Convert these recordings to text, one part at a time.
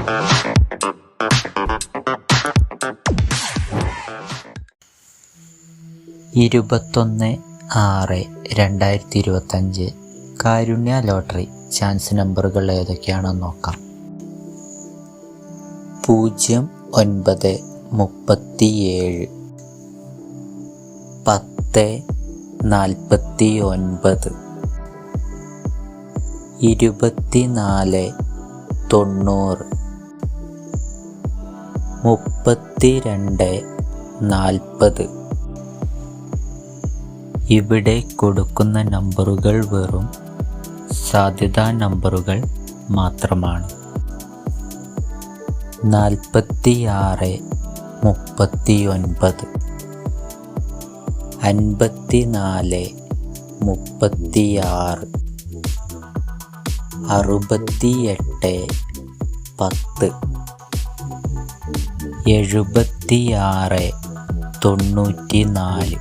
(21/6/2025) കാരുണ്യ lottery chance നമ്പറുകൾ ഏതൊക്കെയാണെന്ന് നോക്കാം. 0937 1049 24 90 32 40. ഇവിടെ കൊടുക്കുന്ന നമ്പറുകൾ വെറും സാധ്യതാ നമ്പറുകൾ മാത്രമാണ്. 46 39 54 36 68 10 76 94.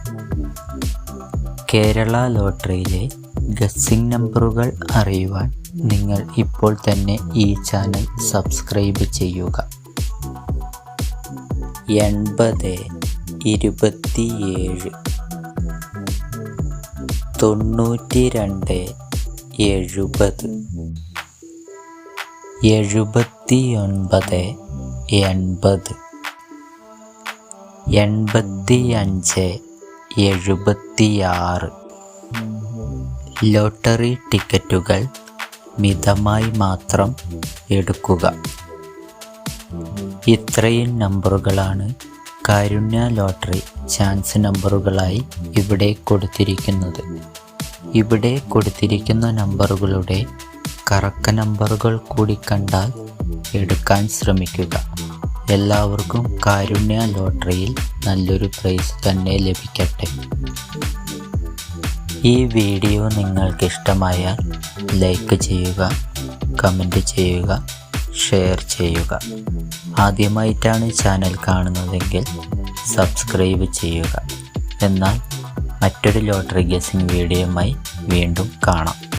കേരള ലോട്ടറിയിലെ ഗസ്സിംഗ് നമ്പറുകൾ അറിയുവാൻ നിങ്ങൾ ഇപ്പോൾ തന്നെ ഈ ചാനൽ സബ്സ്ക്രൈബ് ചെയ്യുക. 80 27 92 70 79 80 85 76. ലോട്ടറി ടിക്കറ്റുകൾ മിതമായി മാത്രം എടുക്കുക. ഇത്രയും നമ്പറുകളാണ് കാരുണ്യ ലോട്ടറി ചാൻസ് നമ്പറുകളായി ഇവിടെ കൊടുത്തിരിക്കുന്നത്. ഇവിടെ കൊടുത്തിരിക്കുന്ന നമ്പറുകളുടെ കറക്ക നമ്പറുകൾ കൂടി കണ്ടാൽ എടുക്കാൻ ശ്രമിക്കുക. എല്ലാവർക്കും കാരുണ്യ ലോട്ടറിയിൽ നല്ലൊരു പ്രൈസ് തന്നെ ലഭിക്കട്ടെ. ഈ വീഡിയോ നിങ്ങൾക്ക് ഇഷ്ടമായാൽ ലൈക്ക് ചെയ്യുക, കമൻറ്റ് ചെയ്യുക, ഷെയർ ചെയ്യുക. ആദ്യമായിട്ടാണ് ചാനൽ കാണുന്നതെങ്കിൽ സബ്സ്ക്രൈബ് ചെയ്യുക. എന്നാൽ മറ്റൊരു ലോട്ടറി ഗസ്സിംഗ് വീഡിയോയുമായി വീണ്ടും കാണാം.